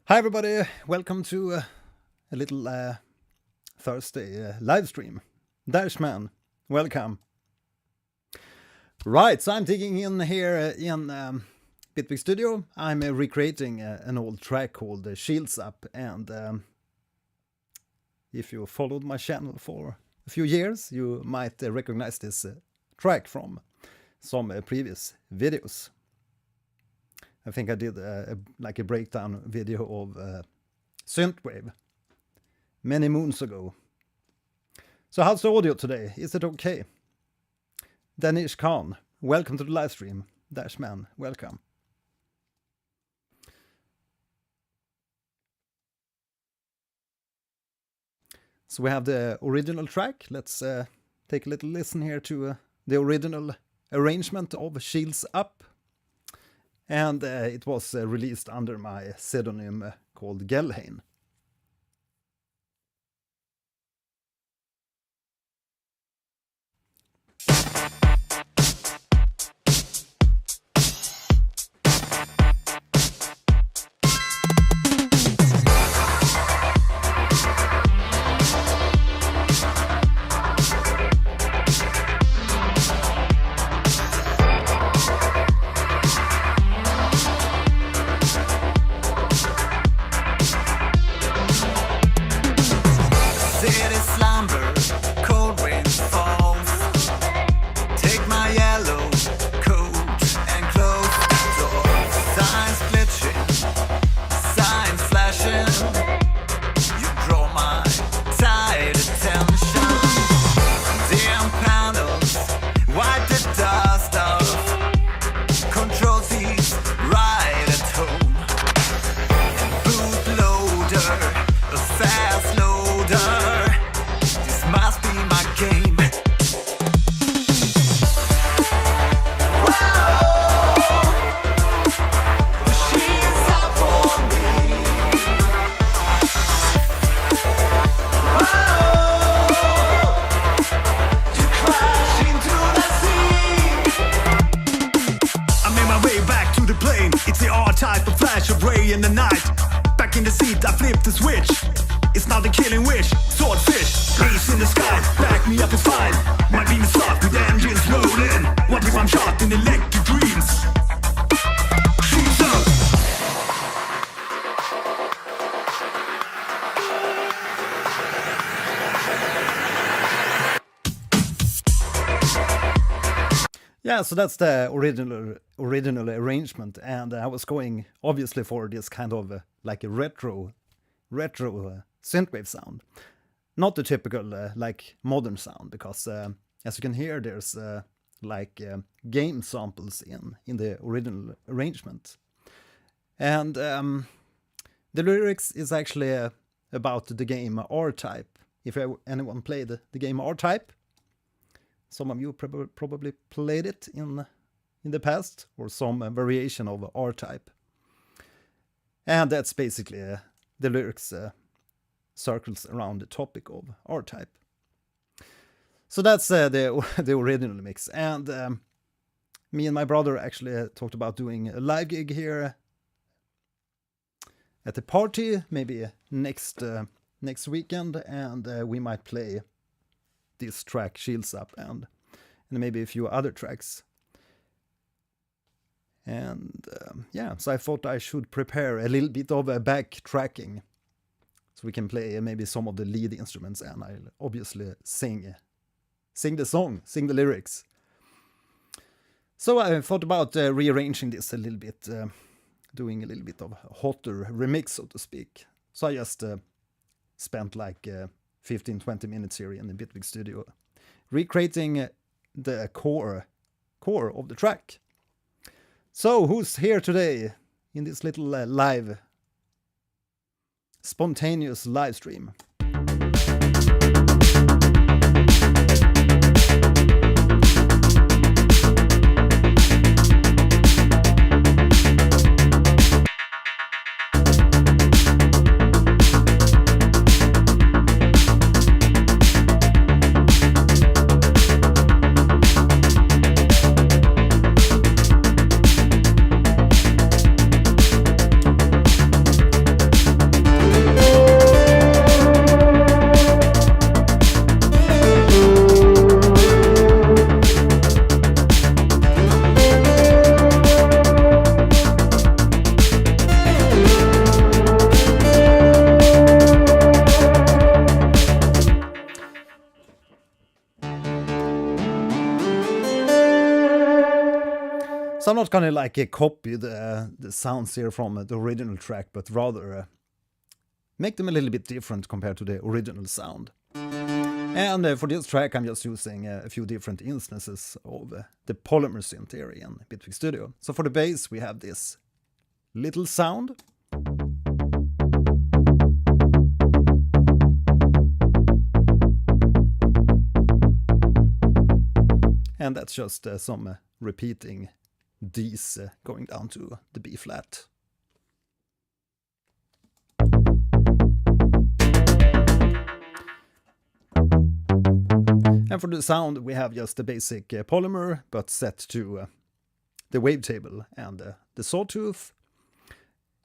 Hi everybody, welcome to a little Thursday live stream. Dashman, welcome. Right, so I'm digging in here in Bitwig Studio. I'm recreating an old track called Shields Up, and if you followed my channel for a few years, you might recognize this track from some previous videos. I think I did like a breakdown video of synthwave many moons ago. So how's the audio today? Is it okay? Danish Khan, welcome to the live stream. Dashman, welcome. So we have the original track. Let's take a little listen here to the original arrangement of Shields Up. And it was released under my pseudonym called Gelheim. Yeah, so that's the original arrangement, and I was going obviously for this kind of like a retro synthwave sound, not the typical like modern sound, because as you can hear, there's like game samples in the original arrangement, and the lyrics is actually about the game R-Type. If anyone played the game R-Type. Some of you probably played it in the past, or some variation of R-Type. And that's basically the lyrics circles around the topic of R-Type. So that's the original mix. And me and my brother actually talked about doing a live gig here at the party, maybe next weekend, and we might play this track Shields Up and maybe a few other tracks. And yeah, so I thought I should prepare a little bit of a backtracking so we can play maybe some of the lead instruments, and I'll obviously sing the song, sing the lyrics. So I thought about rearranging this a little bit, doing a little bit of a hotter remix, so to speak. So I just spent like 15-20 minutes here in the Bitwig Studio, recreating the core of the track. So who's here today in this little live, spontaneous live stream? not gonna like copy the sounds here from the original track, but rather make them a little bit different compared to the original sound. And for this track I'm just using a few different instances of the polymer synth here in Bitwig Studio. So for the bass we have this little sound. And that's just some repeating Ds going down to the B flat. And for the sound we have just the basic polymer, but set to the wavetable and the sawtooth.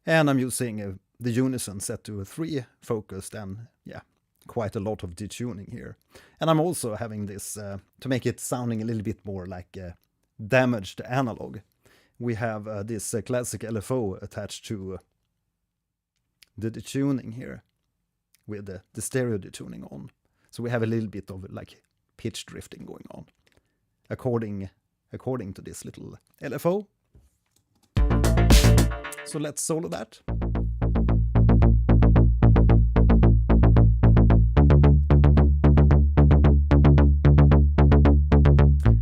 And I'm using the unison set to 3 focused, and yeah, quite a lot of detuning here. And I'm also having this to make it sounding a little bit more like damaged analog. We have this classic LFO attached to the detuning here with the stereo detuning on. So we have a little bit of like pitch drifting going on according to this little LFO. So let's solo that.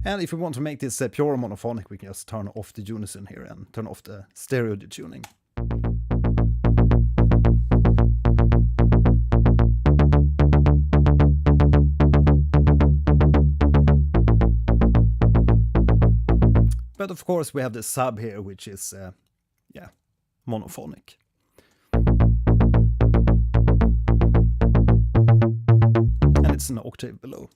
And if we want to make this pure monophonic, we can just turn off the unison here and turn off the stereo detuning. But of course we have the sub here, which is, yeah, monophonic. And it's an octave below.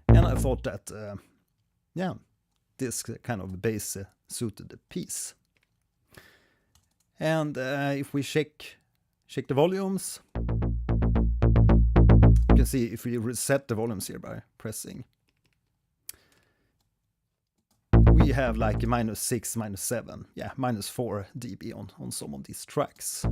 And I thought that, yeah, this kind of bass suited the piece. And if we check the volumes, you can see if we reset the volumes here by pressing, we have like -6, -7, yeah, -4 dB on some of these tracks.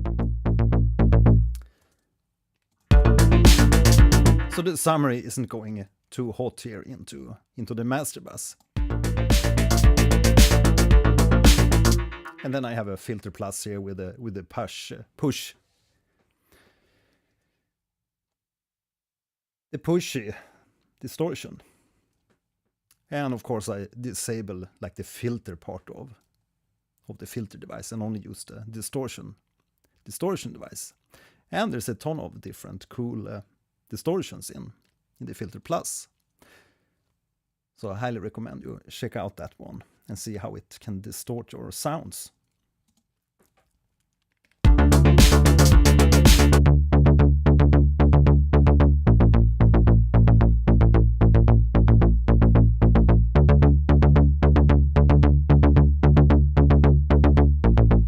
So the summary isn't going too hot here into the master bus. And then I have a filter plus here with the push. The pushy distortion. And of course I disable like the filter part of the filter device and only use the distortion device. And there's a ton of different cool distortions in the filter plus. So I highly recommend you check out that one and see how it can distort your sounds.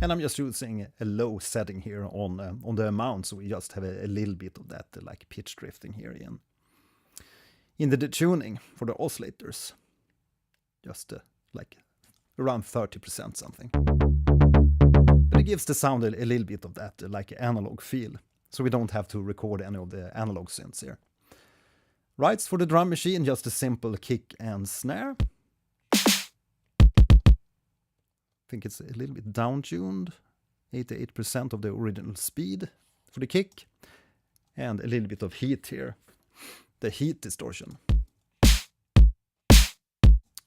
And I'm just using a low setting here on the amount, so we just have a little bit of that like pitch drifting here in the detuning for the oscillators. Just like around 30% something. But it gives the sound a little bit of that like analog feel, so we don't have to record any of the analog synths here. Rights for the drum machine, just a simple kick and snare. I think it's a little bit down-tuned, 88% of the original speed for the kick, and a little bit of heat here, the heat distortion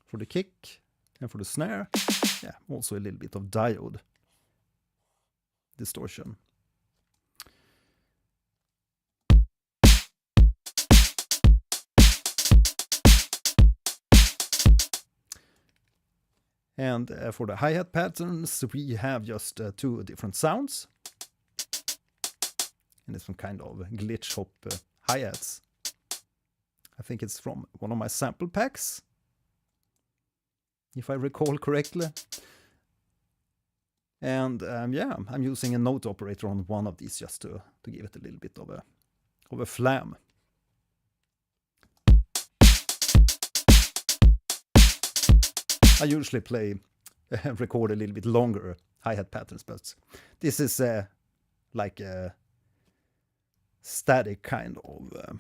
for the kick, and for the snare, yeah, also a little bit of diode distortion. And for the hi-hat patterns, we have just 2 different sounds. And it's some kind of glitch hop hi-hats. I think it's from one of my sample packs, if I recall correctly. And yeah, I'm using a note operator on one of these just to give it a little bit of a flam. I usually record a little bit longer hi-hat patterns, but this is like a static kind of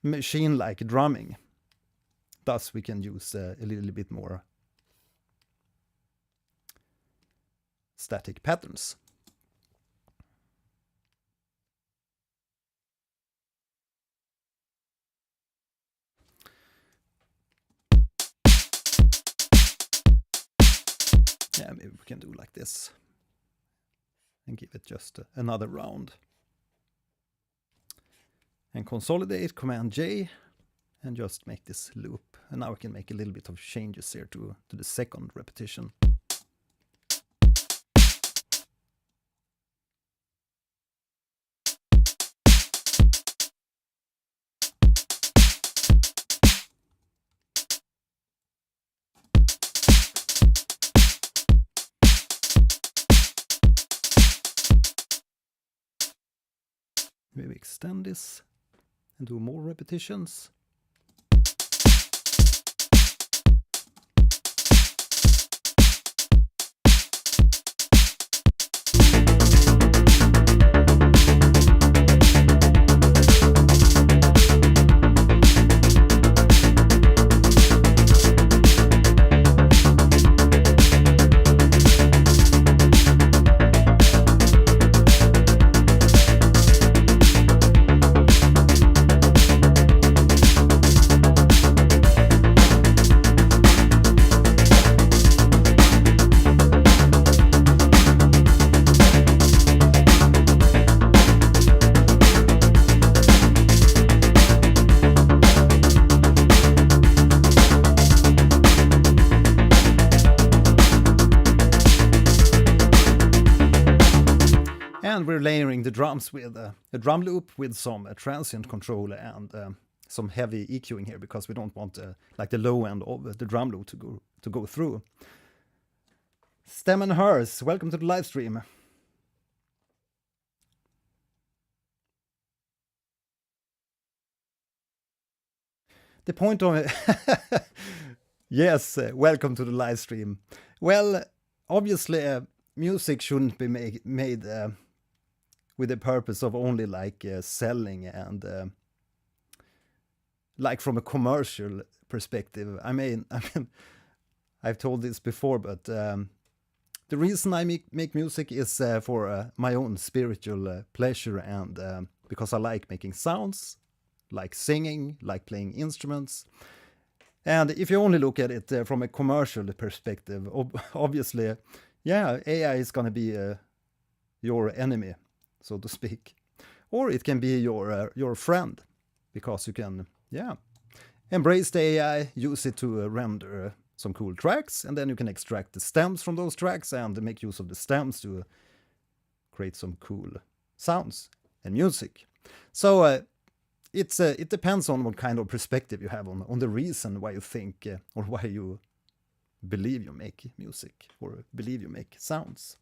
machine-like drumming. Thus we can use a little bit more static patterns. Yeah, maybe we can do like this and give it just another round. And consolidate, Command J, and just make this loop. And now we can make a little bit of changes here to the second repetition. Maybe extend this and do more repetitions. And we're layering the drums with a drum loop with some transient control and some heavy EQing here, because we don't want like the low end of the drum loop to go through. Stem and Hers, welcome to the live stream. The point of it, yes, welcome to the live stream. Well, obviously, music shouldn't be made with the purpose of only like selling and like from a commercial perspective. I mean, I've told this before, but the reason I make music is for my own spiritual pleasure, and because I like making sounds, like singing, like playing instruments. And if you only look at it from a commercial perspective, obviously, yeah, AI is going to be your enemy, so to speak. Or it can be your friend, because you can, yeah, embrace the AI, use it to render some cool tracks, and then you can extract the stems from those tracks and make use of the stems to create some cool sounds and music. So it depends on what kind of perspective you have on the reason why you think or why you believe you make music or believe you make sounds.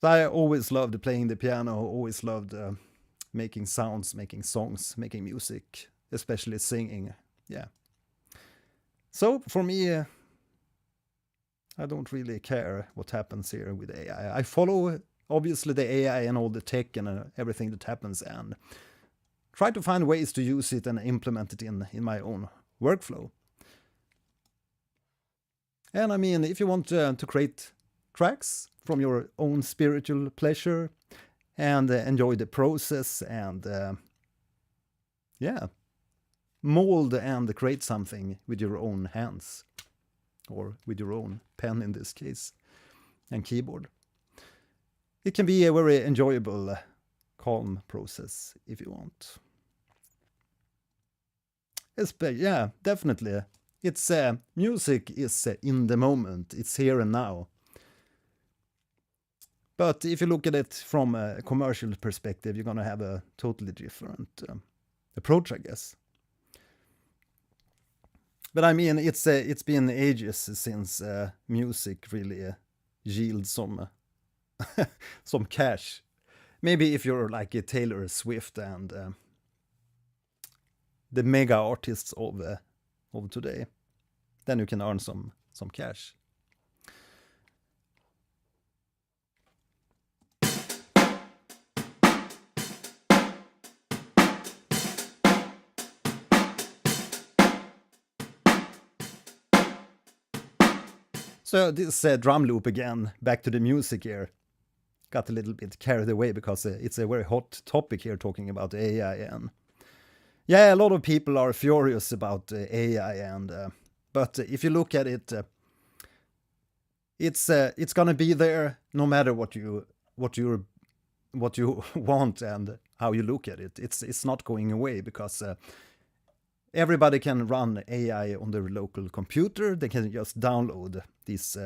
So I always loved playing the piano, always loved making sounds, making songs, making music, especially singing. Yeah. So for me, I don't really care what happens here with AI. I follow obviously the AI and all the tech and everything that happens, and try to find ways to use it and implement it in my own workflow. And I mean, if you want to create tracks from your own spiritual pleasure and enjoy the process and yeah, mold and create something with your own hands, or with your own pen in this case, and keyboard, it can be a very enjoyable, calm process if you want. Yeah, definitely. It's music is in the moment. It's here and now. But if you look at it from a commercial perspective, you're gonna have a totally different approach, I guess. But I mean, it's been ages since music really yields some some cash. Maybe if you're like a Taylor Swift and the mega artists of today, then you can earn some cash. So this drum loop again, back to the music here. Got a little bit carried away because it's a very hot topic here talking about AI, and yeah, a lot of people are furious about AI, and but if you look at it, it's gonna be there no matter what you want and how you look at it. It's not going away because everybody can run AI on their local computer. They can just download these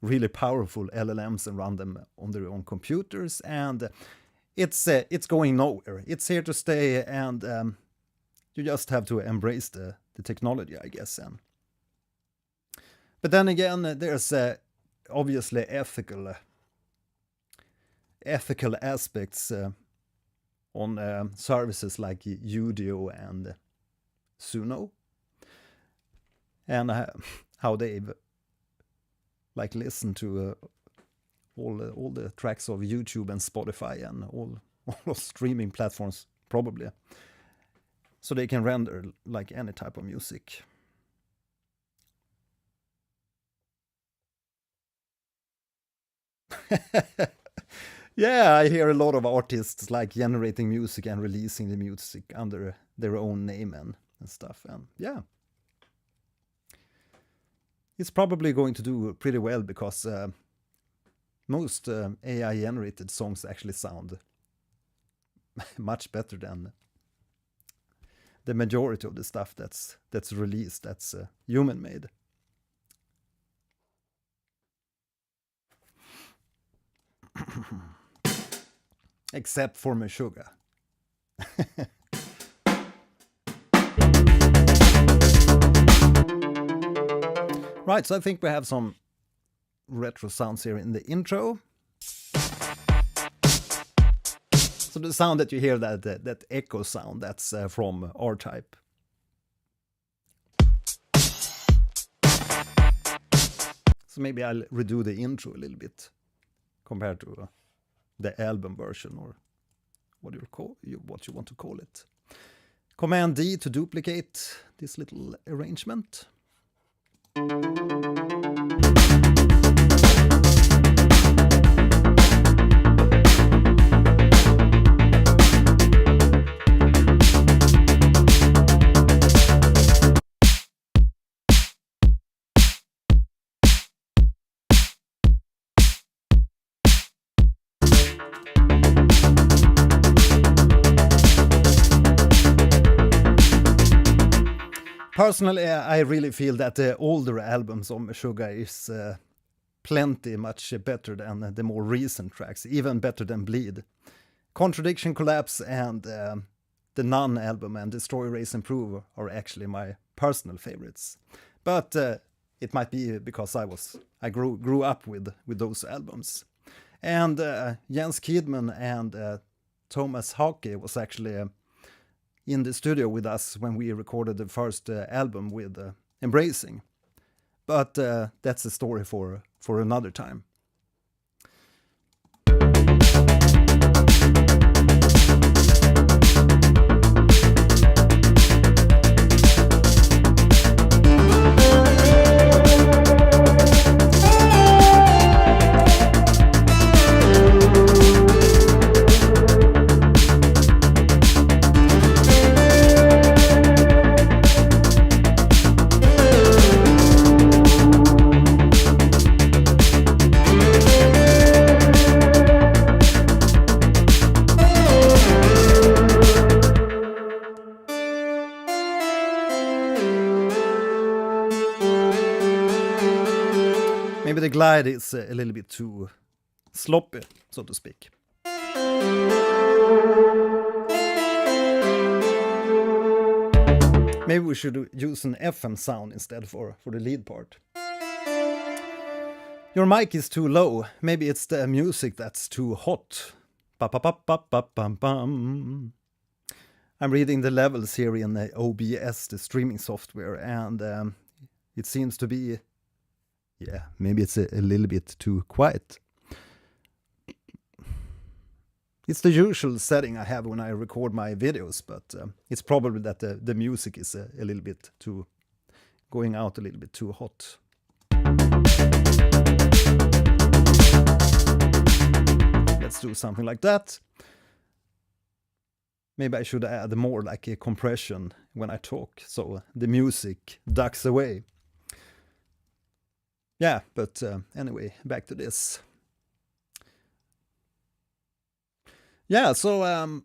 really powerful LLMs and run them on their own computers, and it's going nowhere. It's here to stay, and you just have to embrace the technology, I guess. But then again, there's obviously ethical aspects on services like Udio and Suno, and how they've like listened to all the tracks of YouTube and Spotify and all those streaming platforms probably, so they can render like any type of music. Yeah, I hear a lot of artists like generating music and releasing the music under their own name and stuff, and yeah, it's probably going to do pretty well because most AI generated songs actually sound much better than the majority of the stuff that's released that's human made. Except for Meshuggah. Right, so I think we have some retro sounds here in the intro. So the sound that you hear, that echo sound, that's from R-Type. So maybe I'll redo the intro a little bit compared to the album version, or what you want to call it. Command D to duplicate this little arrangement. Personally, I really feel that the older albums of Meshuggah is plenty much better than the more recent tracks, even better than Bleed. Contradiction, Collapse, and the Nun album and Destroy, Raise, and Prove are actually my personal favorites. But it might be because I grew up with those albums. And Jens Kidman and Thomas Hake was actually in the studio with us when we recorded the first album with Embracing. But that's a story for another time. Maybe the glide is a little bit too sloppy, so to speak. Maybe we should use an FM sound instead for the lead part. Your mic is too low. Maybe it's the music that's too hot. Ba-ba-ba-ba-ba-bam-bam. I'm reading the levels here in the OBS, the streaming software, and it seems to be, yeah, maybe it's a little bit too quiet. It's the usual setting I have when I record my videos, but it's probably that the music is a little bit too, going out a little bit too hot. let's do something like that. Maybe I should add more like a compression when I talk, so the music ducks away. Yeah, but anyway, back to this. Yeah, so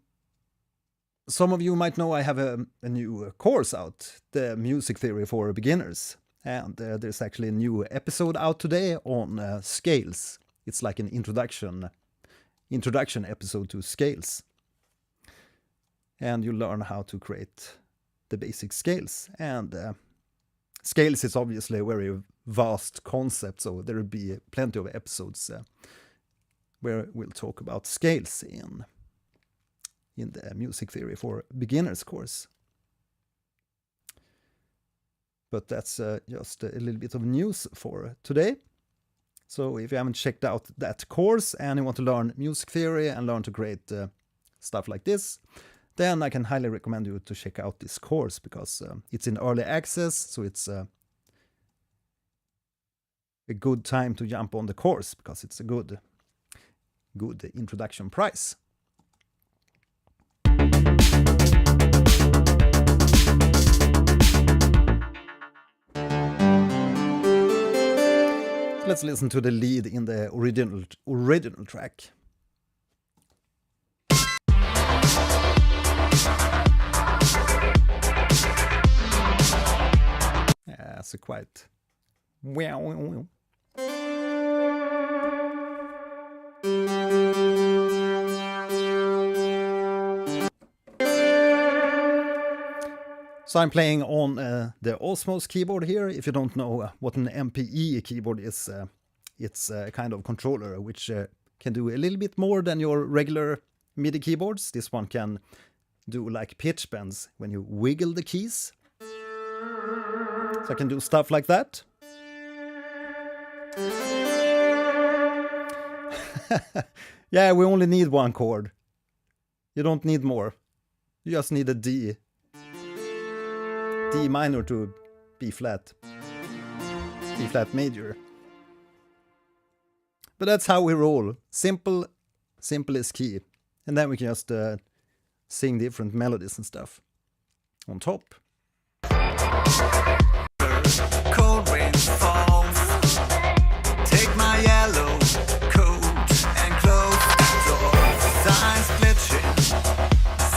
some of you might know I have a new course out, the Music Theory for Beginners. And there's actually a new episode out today on scales. It's like an introduction episode to scales. And you learn how to create the basic scales. And scales is obviously a very vast concept, so there will be plenty of episodes where we'll talk about scales in the Music Theory for Beginners course. But that's just a little bit of news for today. So if you haven't checked out that course and you want to learn music theory and learn to create stuff like this, then I can highly recommend you to check out this course, because it's in early access, so it's a good time to jump on the course, because it's a good introduction price. Let's listen to the lead in the original track. Yeah, so quite. Wow. So I'm playing on the Osmos keyboard here. If you don't know what an MPE keyboard is, it's a kind of controller which can do a little bit more than your regular MIDI keyboards. This one can do like pitch bends when you wiggle the keys. So I can do stuff like that. Yeah, we only need one chord. You don't need more. You just need a D minor to B flat major. But that's how we roll. Simple is key. And then we can just sing different melodies and stuff on top. Cold rain falls. Take my yellow coat and close the door. Signs glitching,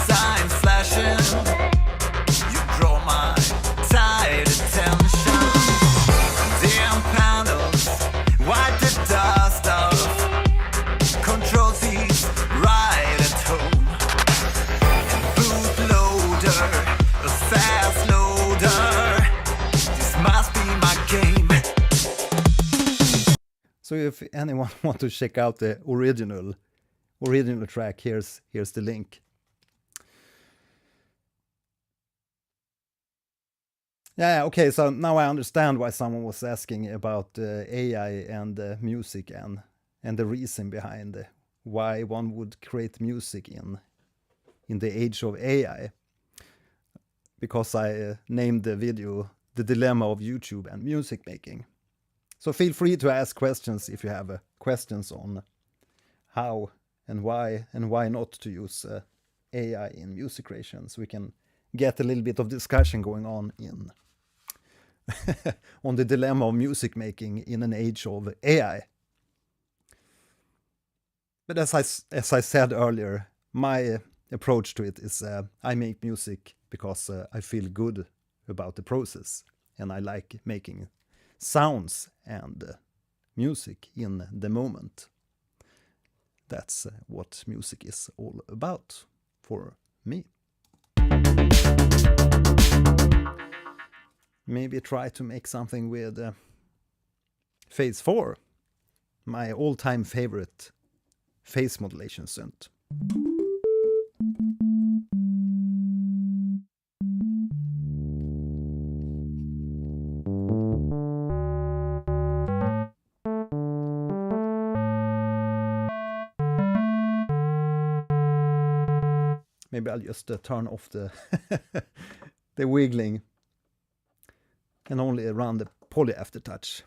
signs flashing. You draw my tight attention. Dim panels, wipe the dust off. Control C's right at home. And bootloader, a fast loader. This must be my game. So if anyone want to check out the original track, here's the link. Yeah, okay, so now I understand why someone was asking about AI and music and the reason behind why one would create music in the age of AI. Because I named the video The Dilemma of YouTube and Music Making. So feel free to ask questions if you have questions on how and why not to use AI in music creation, so we can get a little bit of discussion going on in on the dilemma of music making in an age of AI. But as I said earlier, my approach to it is I make music because I feel good about the process, and I like making sounds and music in the moment. That's what music is all about for me. Maybe try to make something with Phase 4, my all-time favorite phase modulation synth. Maybe I'll just turn off the the wiggling and only run the poly aftertouch.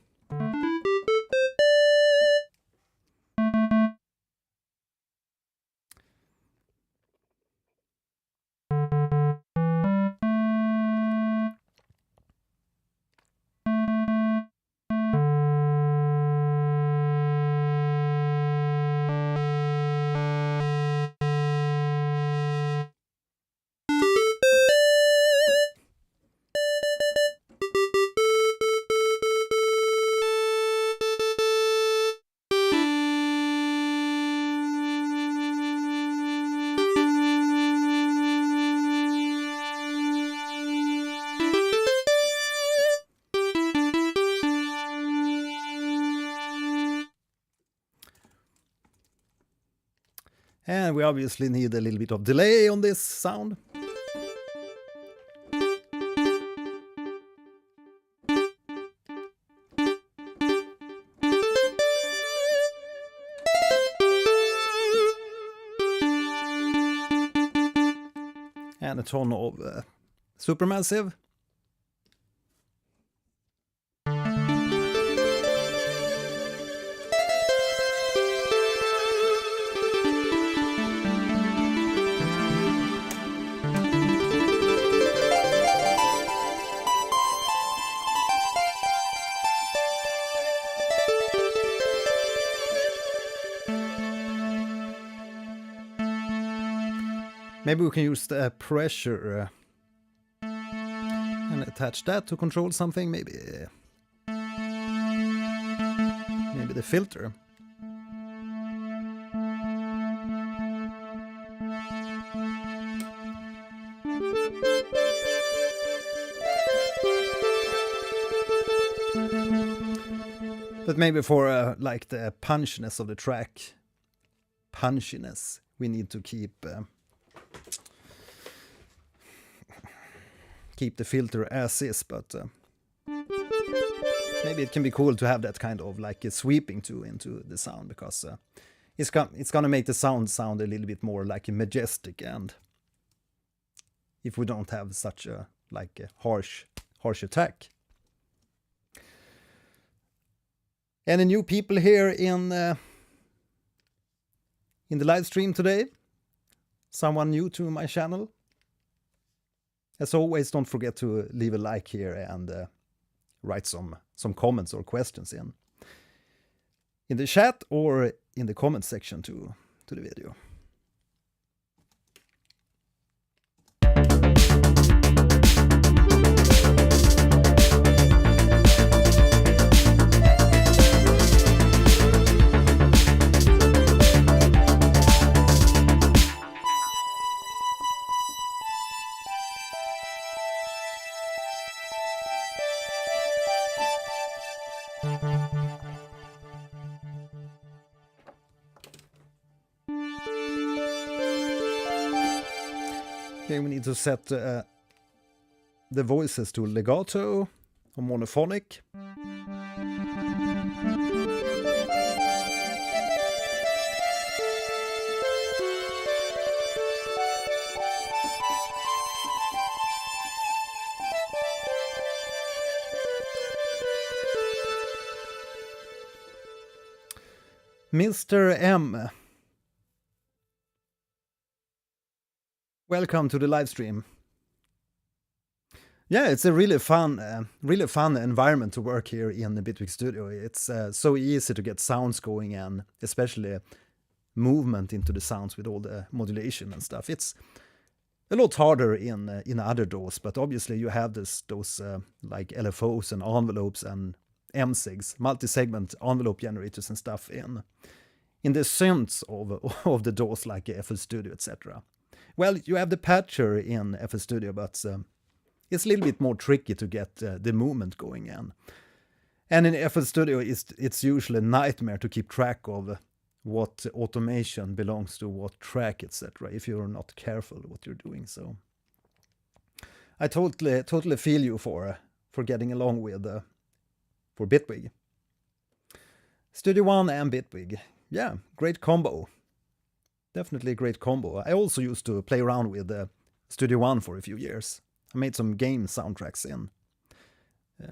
And we obviously need a little bit of delay on this sound. And a ton of supermassive. Maybe we can use the pressure and attach that to control something. Maybe the filter. But maybe for like the punchiness of the track, we need to keep the filter as is, but maybe it can be cool to have that kind of like a sweeping into the sound, because it's gonna make the sound a little bit more like a majestic, and if we don't have such a like a harsh attack. Any new people here in the live stream today? Someone new to my channel? As always, don't forget to leave a like here and write some comments or questions in the chat or in the comment section to the video. Okay, we need to set the voices to legato or monophonic. Mr. M. Welcome to the live stream. Yeah, it's a really fun environment to work here in the Bitwig Studio. It's so easy to get sounds going, and especially movement into the sounds with all the modulation and stuff. It's a lot harder in other DAWs, but obviously you have those like LFOs and envelopes and MSIGs, multi-segment envelope generators and stuff in the synths of the DAWs like FL Studio, etc. Well, you have the patcher in FL Studio, but it's a little bit more tricky to get the movement going in. And in FL Studio, it's usually a nightmare to keep track of what automation belongs to what track, etc. if you're not careful what you're doing. So I totally feel you for getting along with for Bitwig. Studio One and Bitwig, yeah, great combo. Definitely a great combo. I also used to play around with Studio One for a few years. I made some game soundtracks in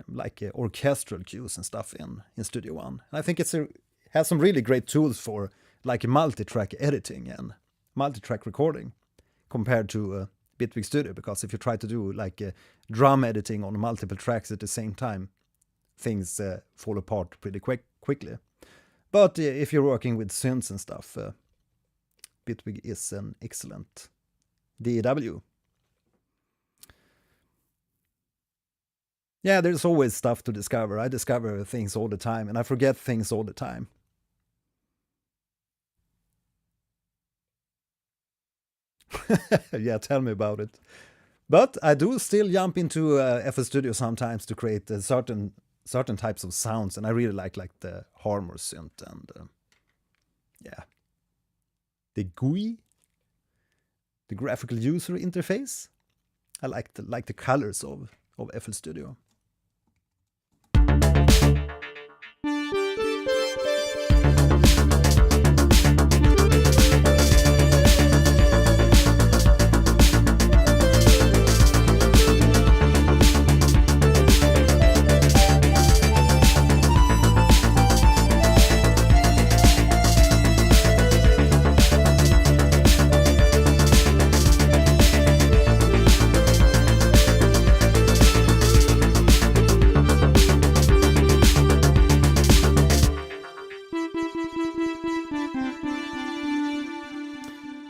like orchestral cues and stuff in Studio One. And I think it has some really great tools for like multi-track editing and multi-track recording compared to Bitwig Studio, because if you try to do like drum editing on multiple tracks at the same time, things fall apart pretty quickly. But if you're working with synths and stuff, Bitwig is an excellent DAW. Yeah, there's always stuff to discover. I discover things all the time, and I forget things all the time. Yeah, tell me about it. But I do still jump into FL Studio sometimes to create certain types of sounds, and I really like the Harmor synth, and yeah, the GUI, the graphical user interface. I like the colors of FL Studio.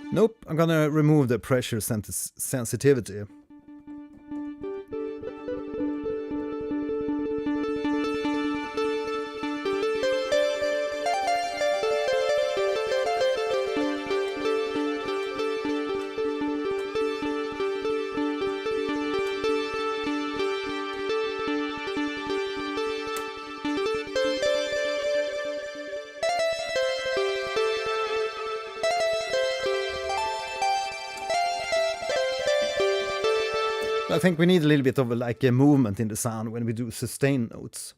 Nope, I'm gonna remove the pressure sensitivity. I think we need a little bit of a movement in the sound when we do sustain notes.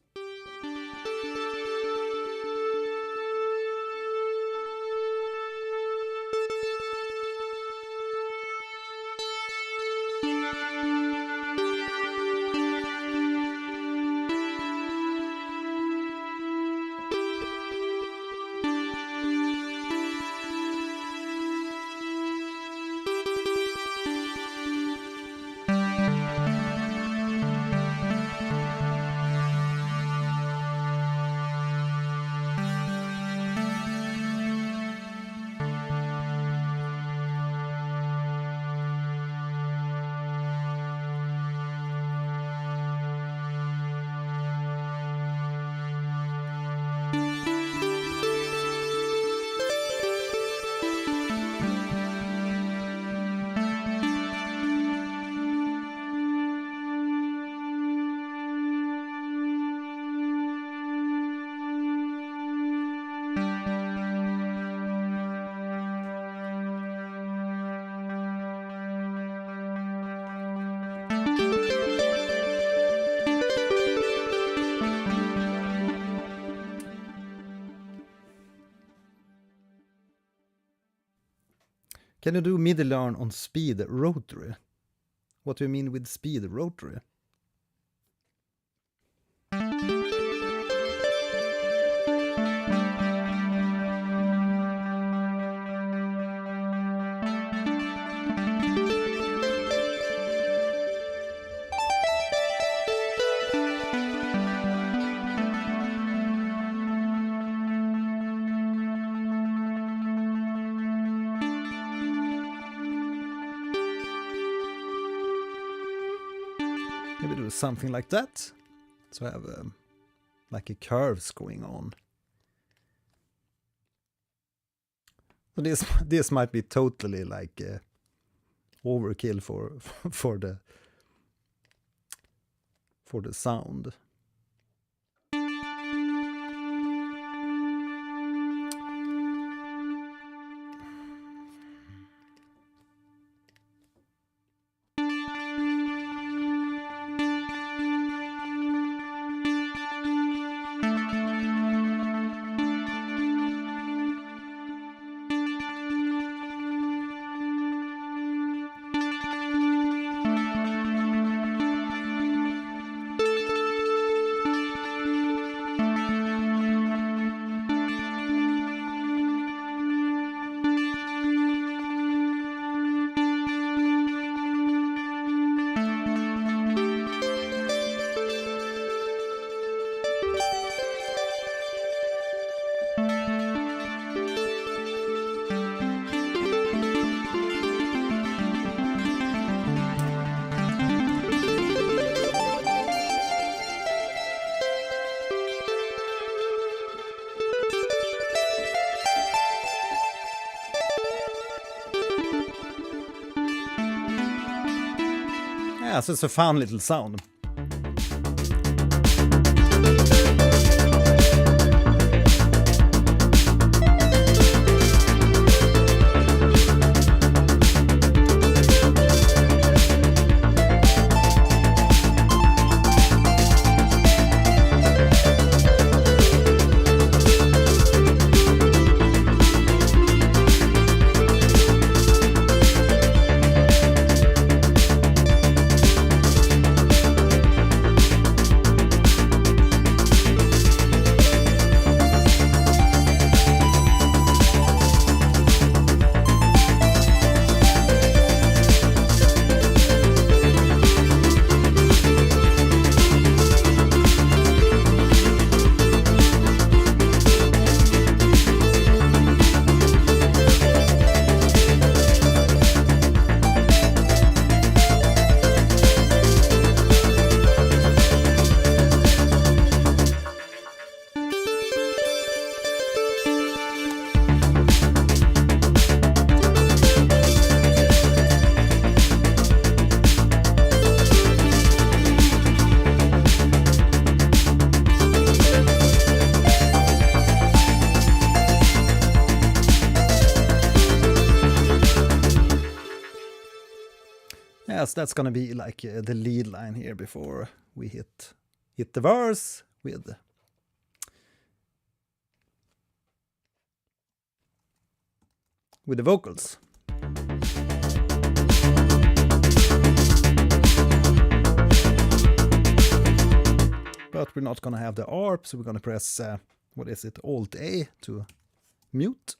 Can you do MIDI learn on speed rotary? What do you mean with speed rotary? Maybe do something like that. So I have like a curves going on. So this might be totally like overkill for the sound. Yeah, so it's a fun little sound. that's gonna be like the lead line here before we hit the verse with the vocals. But we're not gonna have the ARP, so we're gonna press what is it, Alt A to mute.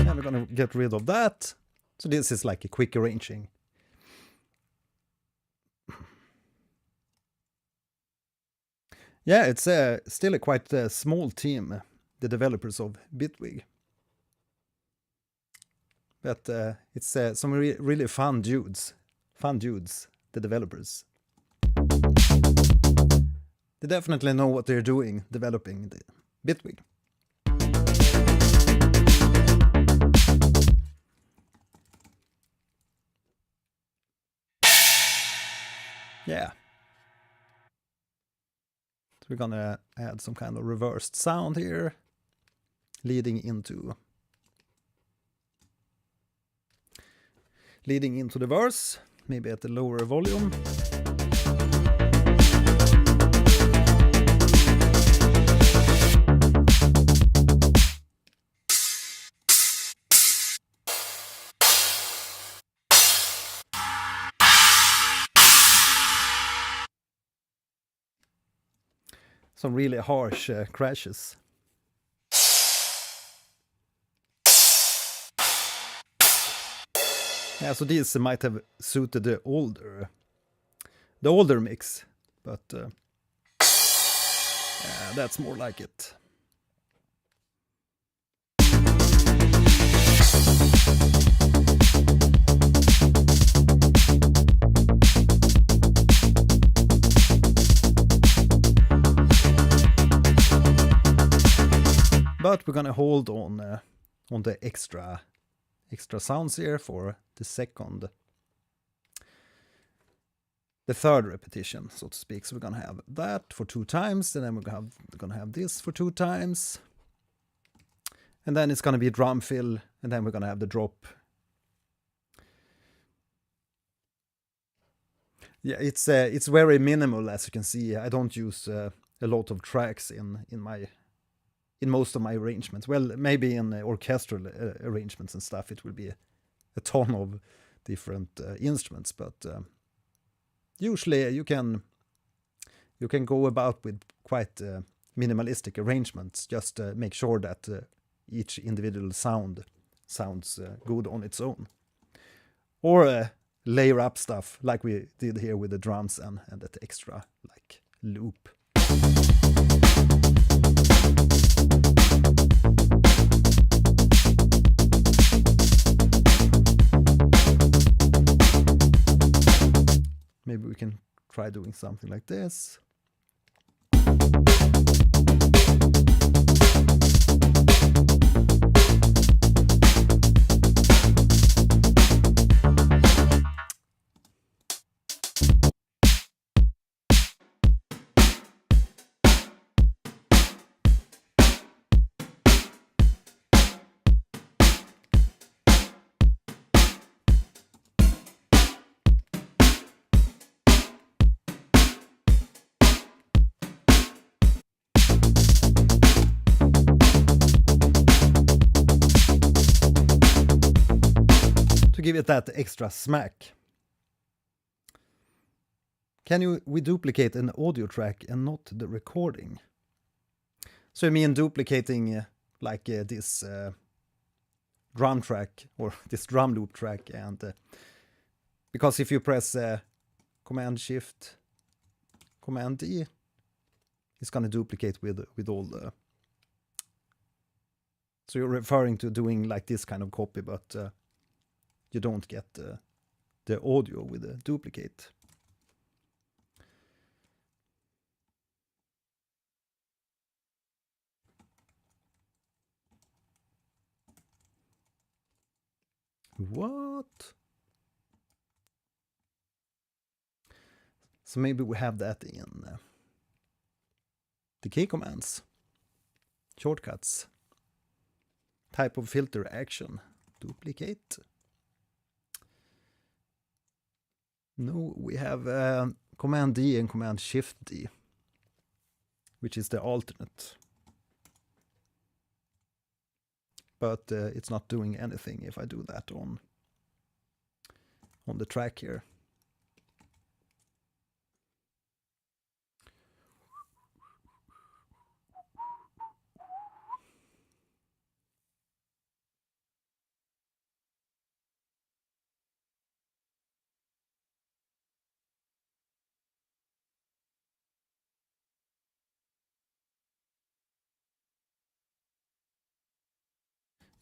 And we're gonna get rid of that. So this is like a quick arranging. Yeah, it's still a quite small team, the developers of Bitwig. But it's some really fun dudes, the developers. They definitely know what they're doing, developing the Bitwig. Yeah. So we're gonna add some kind of reversed sound here, leading into the verse, maybe at a lower volume. Some really harsh crashes. Yeah, so these might have suited the older mix, but yeah, that's more like it. But we're gonna hold on the extra sounds here for the third repetition, so to speak. So we're gonna have that for 2 times, and then we're gonna have this for 2 times, and then it's gonna be drum fill, and then we're gonna have the drop. Yeah, it's very minimal, as you can see. I don't use a lot of tracks in most of my arrangements. Well, maybe in orchestral arrangements and stuff, it will be a ton of different instruments, but usually you can go about with quite minimalistic arrangements. Just make sure that each individual sound sounds good on its own, or layer up stuff like we did here with the drums and that extra like loop. Maybe we can try doing something like this. To give it that extra smack. Can we duplicate an audio track and not the recording? So I mean duplicating like this drum track or this drum loop track, and because if you press Command Shift Command D, it's gonna duplicate with all the. So you're referring to doing like this kind of copy, but you don't get the audio with the duplicate. What? So maybe we have that in. the key commands, shortcuts, type of filter action, duplicate. No, we have Command D and Command Shift D, which is the alternate. But it's not doing anything if I do that on the track here.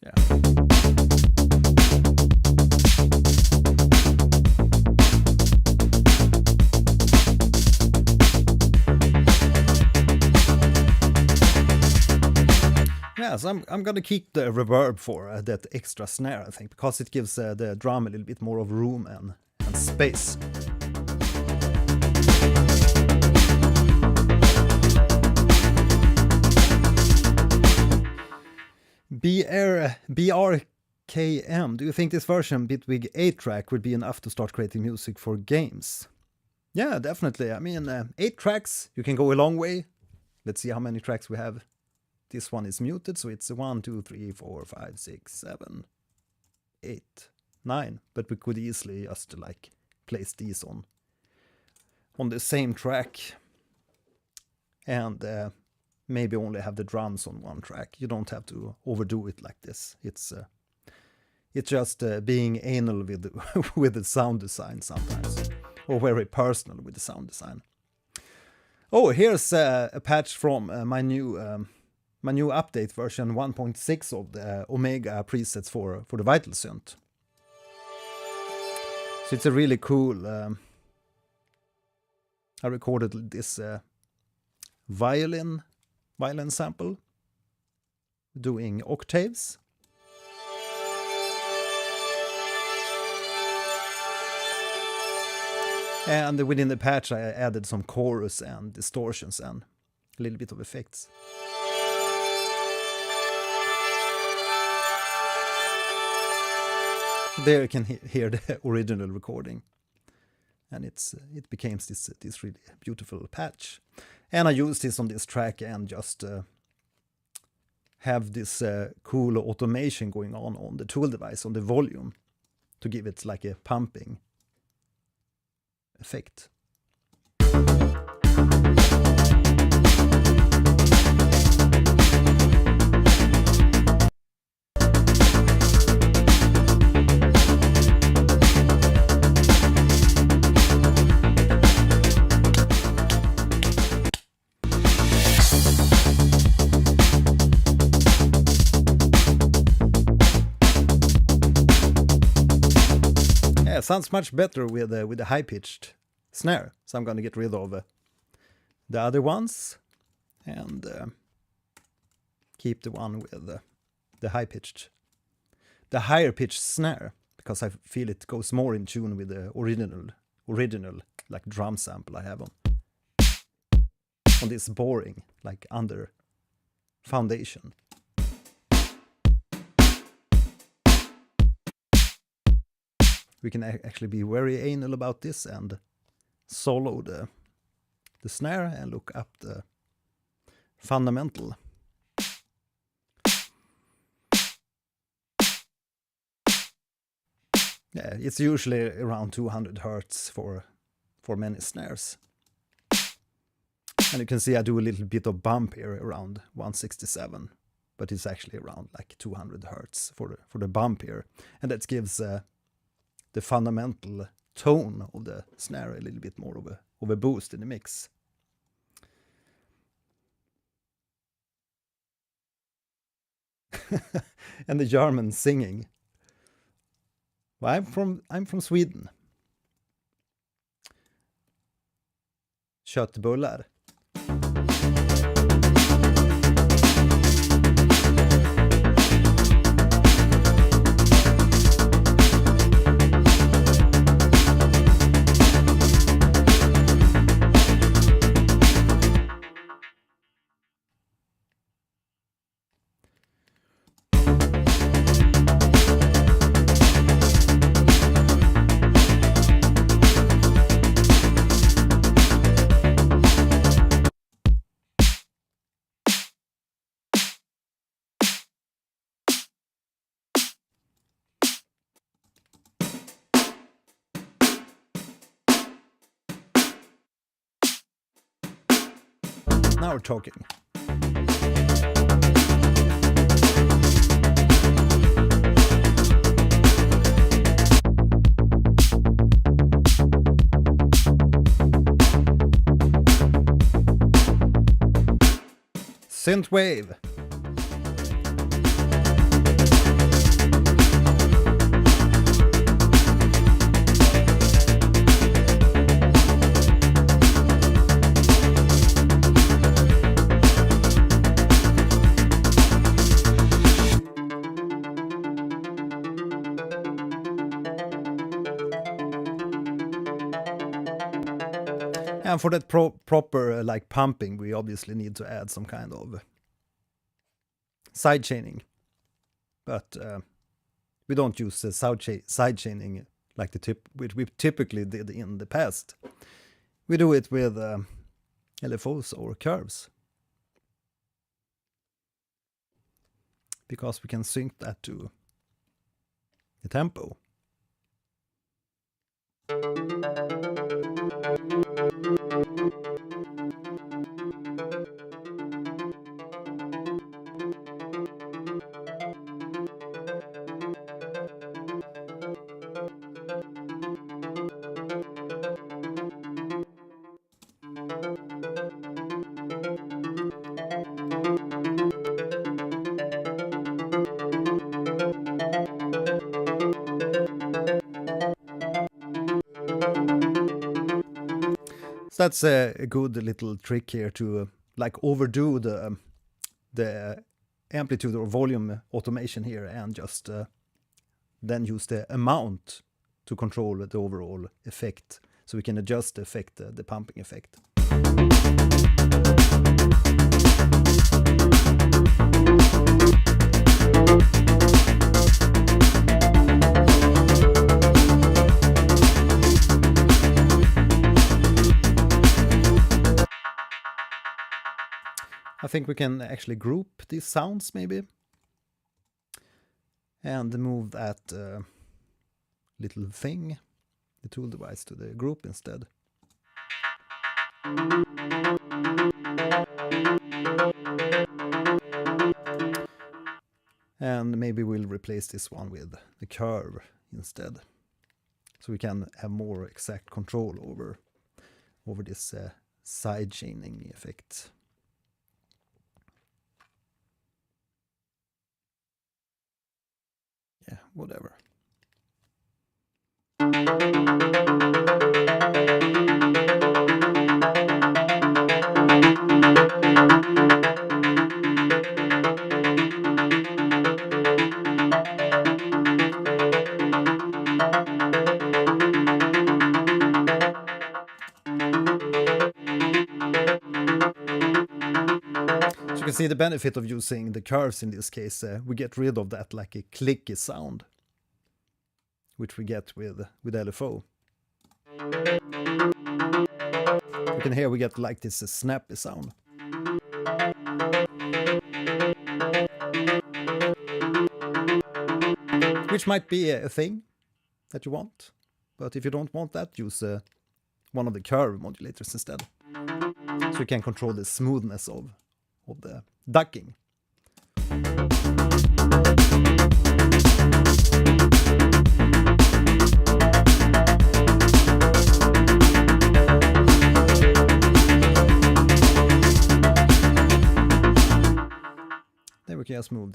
Yeah. Yeah, so I'm gonna keep the reverb for that extra snare, I think, because it gives the drum a little bit more of room and space. BRKM, do you think this version Bitwig 8-track would be enough to start creating music for games? Yeah, definitely. I mean, 8 tracks, you can go a long way. Let's see how many tracks we have. This one is muted, so it's 1, 2, 3, 4, 5, 6, 7, 8, 9. But we could easily just like place these on the same track. And maybe only have the drums on one track. You don't have to overdo it like this. It's just being anal with with the sound design sometimes, or very personal with the sound design. Oh, here's a patch from my new update version 1.6 of the Omega presets for the Vital Synth. So it's a really cool. I recorded this violin sample doing octaves. And within the patch I added some chorus and distortions and a little bit of effects. There you can hear the original recording. And it became this really beautiful patch. And I used this on this track and just have this cool automation going on the tool device, on the volume, to give it like a pumping effect. Yeah, sounds much better with the high-pitched snare. So I'm going to get rid of the other ones and keep the one with the high-pitched, the higher-pitched snare, because I feel it goes more in tune with the original like drum sample I have on this boring like under foundation. We can actually be very anal about this and solo the snare and look up the fundamental. Yeah, it's usually around 200 hertz for many snares. And you can see I do a little bit of bump here around 167, but it's actually around like 200 hertz for the bump here. And that gives the fundamental tone of the snare a little bit more of a boost in the mix. And the German singing. Well, I'm from Sweden. Köttbullar. Now we're talking. Synthwave. And for that proper like pumping, we obviously need to add some kind of side chaining, but we don't use the side chaining like which we typically did in the past. We do it with LFOs or curves, because we can sync that to the tempo. So that's a good little trick here to like overdo the amplitude or volume automation here, and just then use the amount to control the overall effect, so we can adjust the effect, the pumping effect. I think we can actually group these sounds maybe, and move that little thing, the tool device, to the group instead. And maybe we'll replace this one with the curve instead, so we can have more exact control over this side chaining effect. Yeah, whatever. You can see the benefit of using the curves in this case. We get rid of that like a clicky sound, which we get with LFO. You can hear we get like this snappy sound. Which might be a thing that you want, but if you don't want that, use one of the curve modulators instead, so you can control the smoothness of the ducking. Then we can just move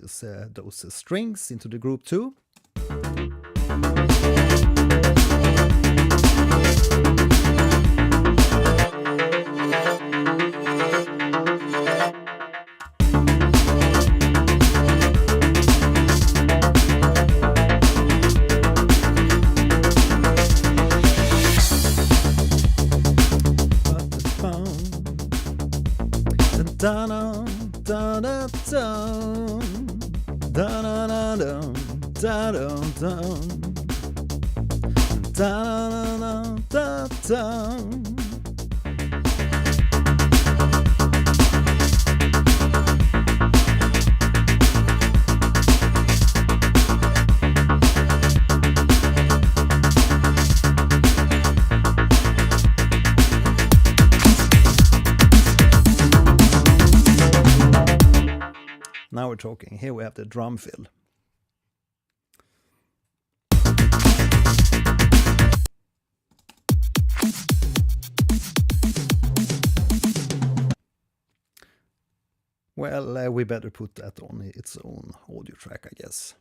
those strings into the group 2. now we're talking. Here we have the drum fill. Well, we better put that on its own audio track, I guess.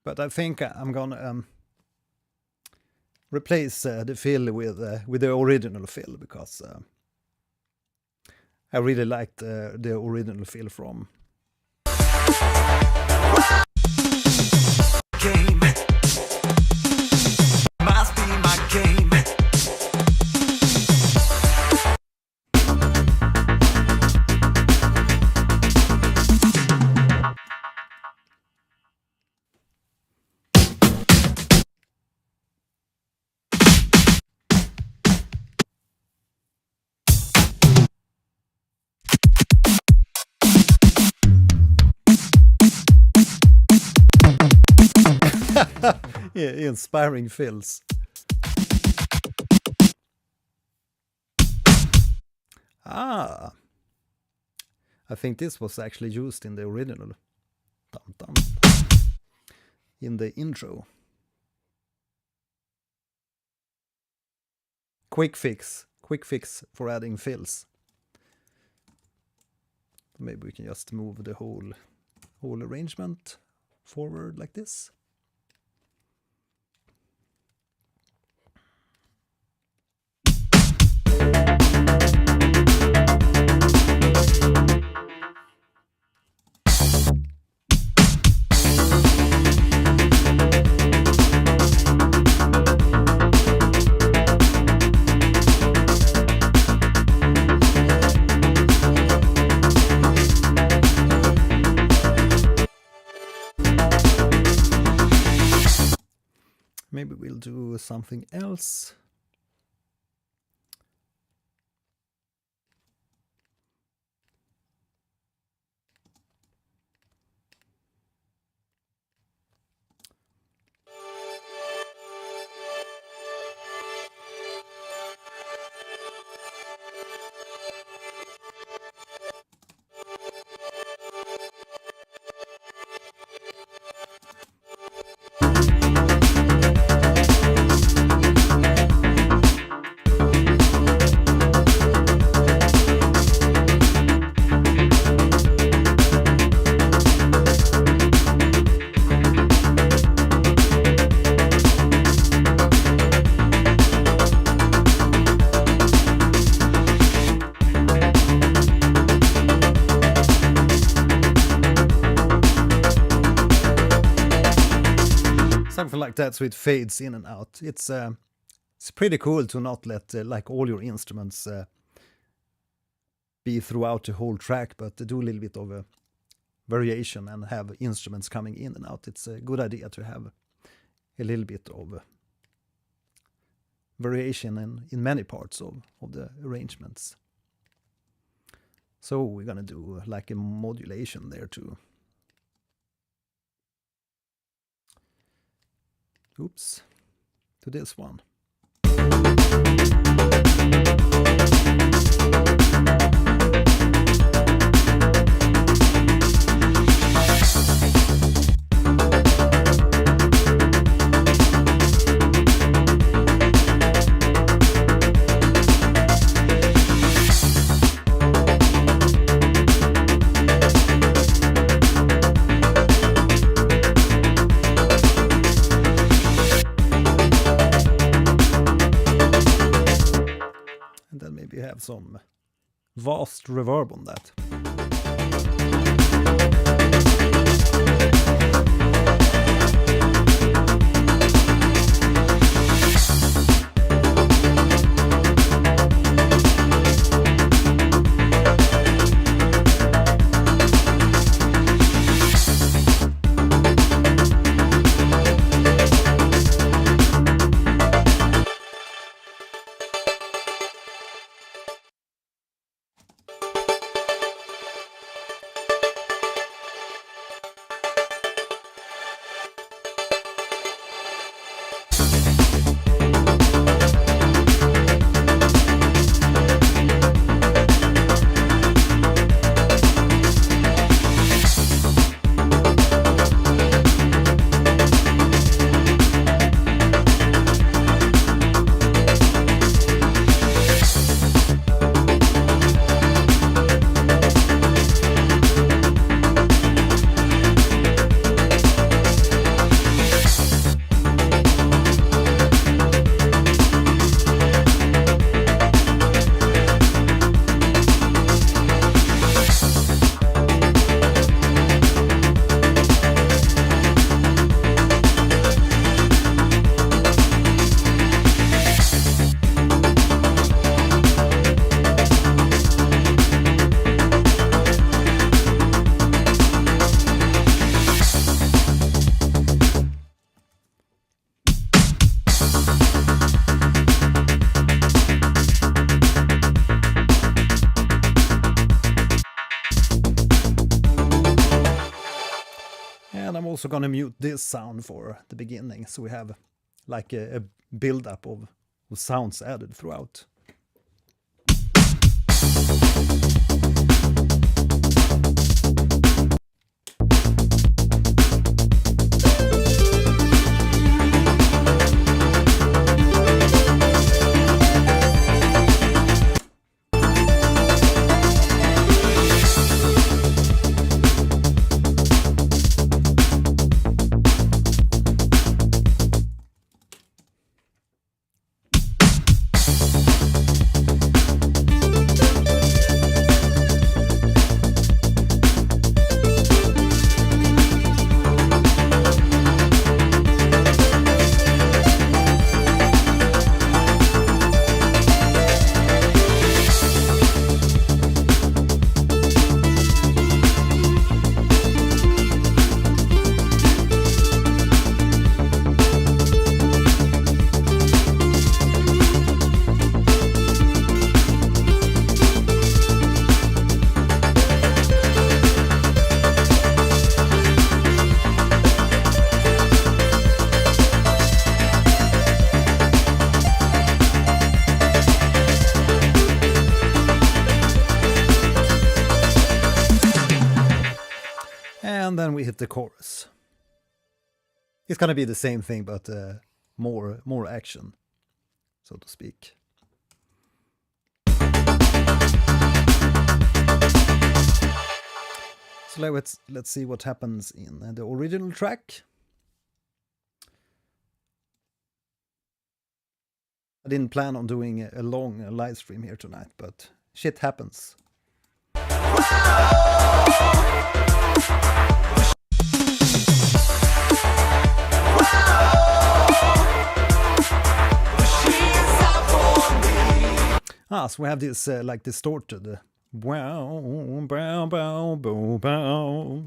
But I think I'm gonna replace the fill with the original fill, because I really liked the original fill from. Game must be my game. Yeah, inspiring fills. I think this was actually used in the original. Dum, dum. In the intro. Quick fix for adding fills. Maybe we can just move the whole arrangement forward like this. Maybe we'll do something else. Something like that, so it fades in and out. It's pretty cool to not let like all your instruments be throughout the whole track, but to do a little bit of a variation and have instruments coming in and out. It's a good idea to have a little bit of variation in many parts of the arrangements. So we're gonna do like a modulation there too. Oops, to this one. vast reverb on that. And I'm also gonna mute this sound for the beginning, so we have like a build-up of sounds added throughout. And then we hit the chorus. It's gonna be the same thing, but more action, so to speak. So let's see what happens in the original track. I didn't plan on doing a long live stream here tonight, but shit happens. So we have this like distorted wow, bow, bow, bow, bow.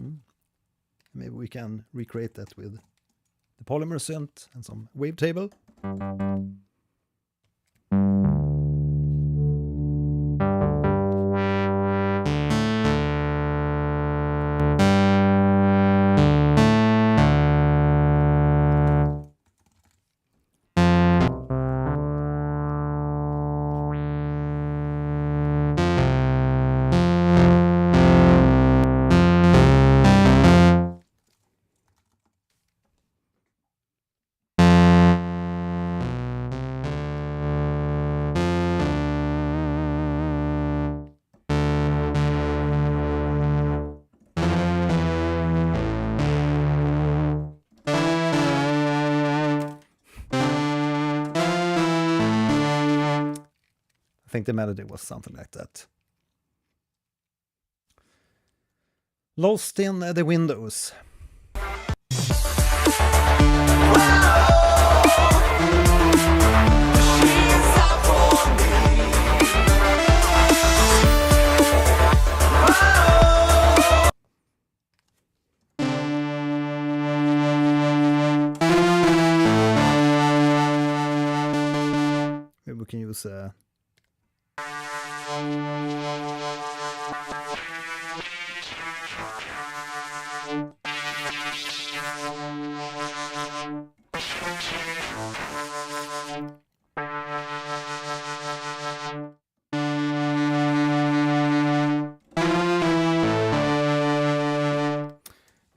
Maybe we can recreate that with the polymer synth and some wavetable. I think the melody was something like that. Lost in the Windows. Maybe we can use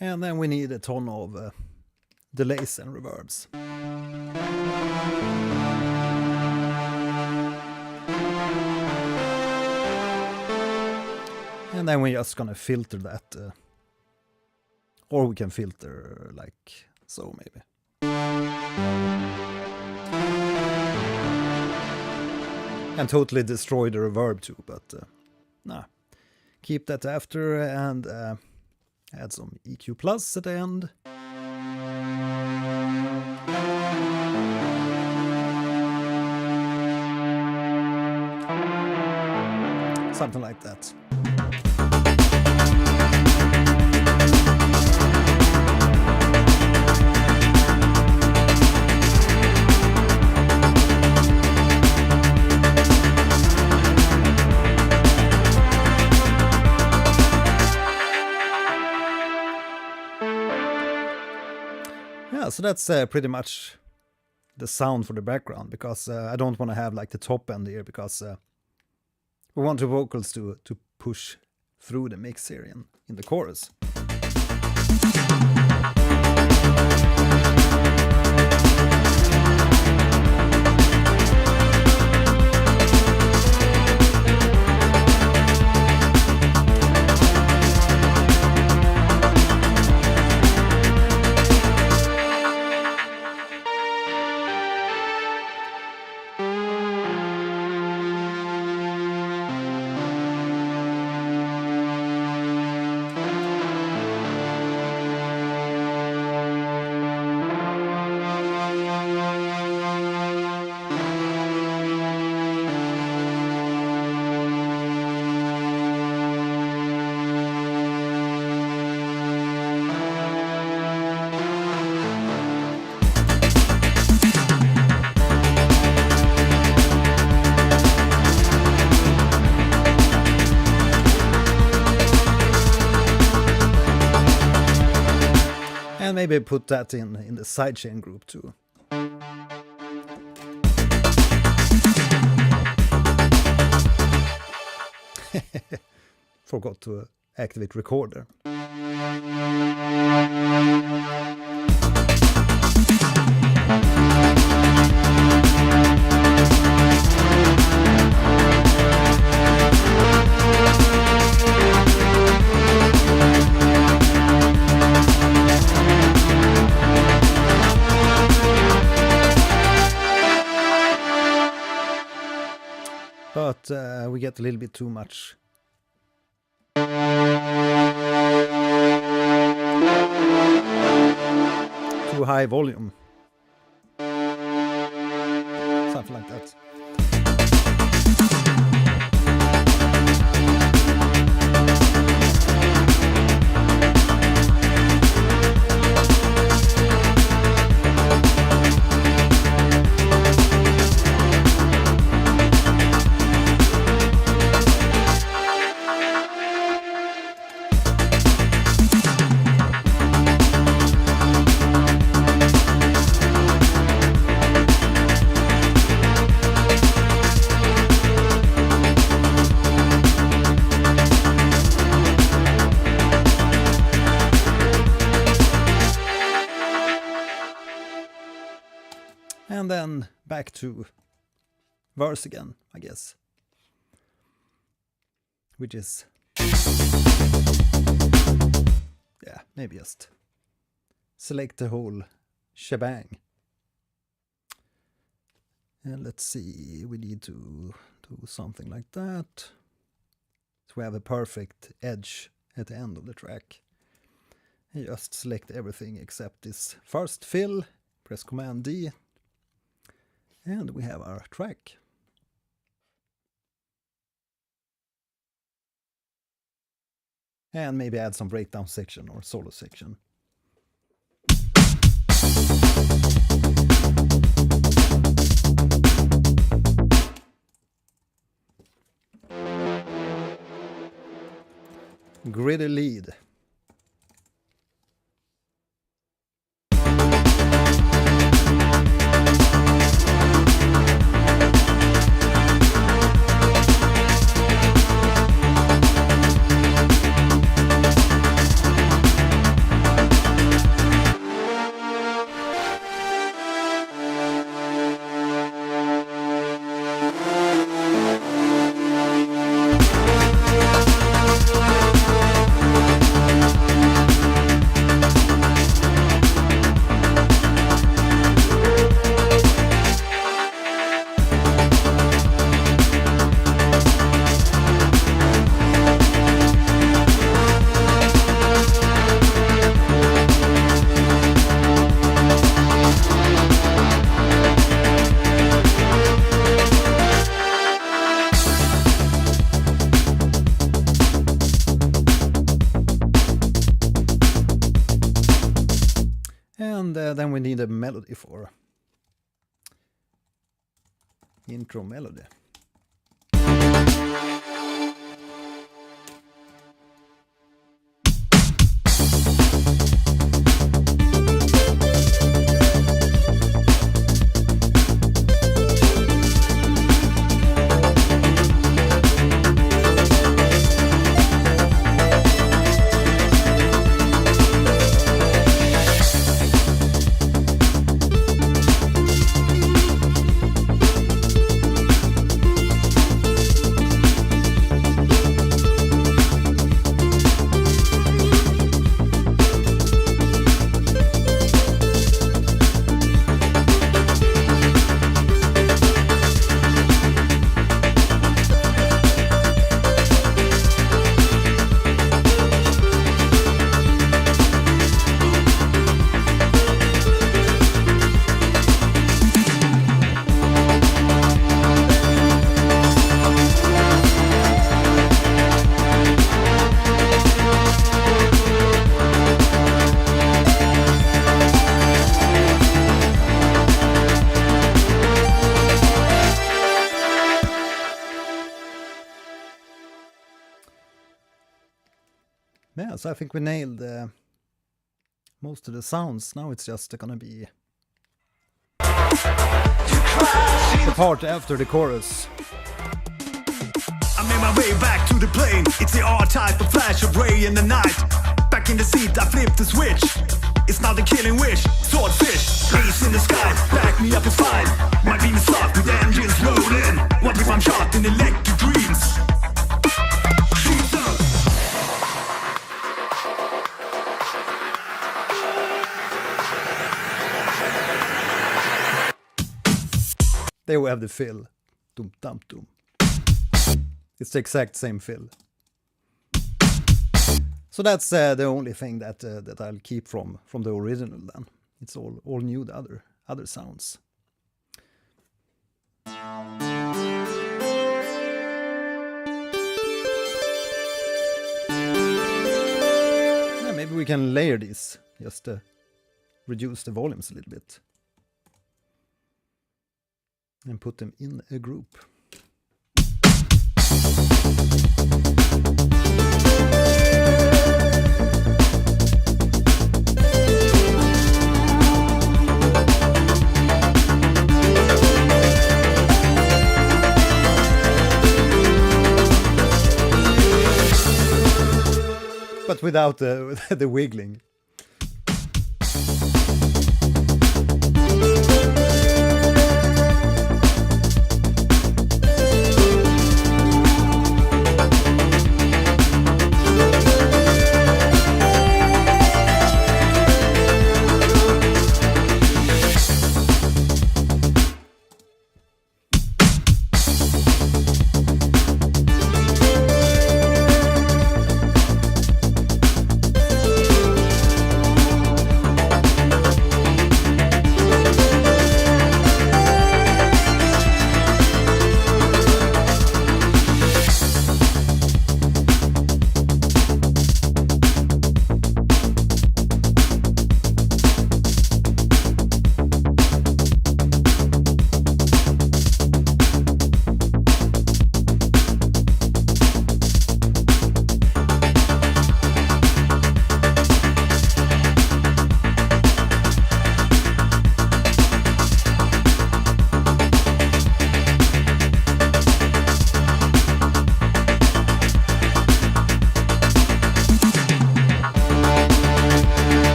and then we need a ton of delays and reverbs. And then we're just gonna filter that, or we can filter like so maybe. And totally destroy the reverb too, but nah. Keep that after and add some EQ plus at the end. Something like that. Yeah, so that's pretty much the sound for the background, because I don't want to have like the top end here, because we want the vocals to push through the mix here in the chorus. And maybe put that in the sidechain group too. Forgot to activate recorder. But we get a little bit too much. Too high volume. Something like that. And then back to verse again, I guess. Which is, yeah, maybe just select the whole shebang. And let's see, we need to do something like that. So we have a perfect edge at the end of the track. And just select everything except this first fill, press Command D, and we have our track. And maybe add some breakdown section or solo section. Gritty lead. And then we need a melody for intro melody. Yeah, so I think we nailed most of the sounds. Now it's just gonna be the part after the chorus. I made my way back to the plane. It's the R-type of flash of ray in the night. Back in the seat, I flipped the switch. It's now the killing wish. Swordfish, ace in the sky. Back me up is fine. My beam is locked with engines rolling. What if I'm shot in electric dreams? There we have the fill. Dum dum dum. It's the exact same fill. So that's the only thing that that I'll keep from the original then. It's all new, the other sounds. Yeah, maybe we can layer this just to reduce the volumes a little bit. And put them in a group. But without the wiggling.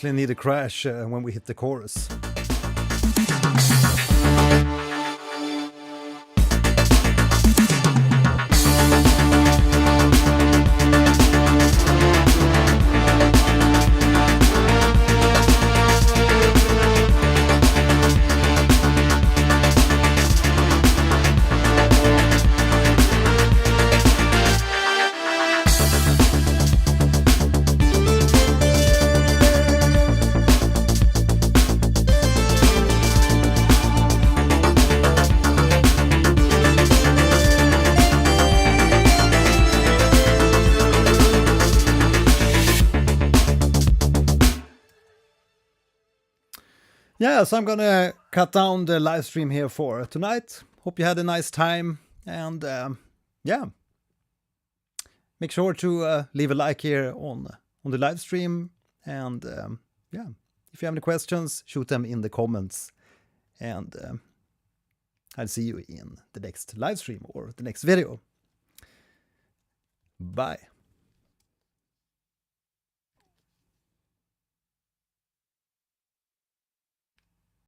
obviously need a crash when we hit the chorus. Yeah, so I'm gonna cut down the live stream here for tonight. Hope you had a nice time, and yeah, make sure to leave a like here on the live stream, and yeah, if you have any questions, shoot them in the comments, and I'll see you in the next live stream or the next video. Bye.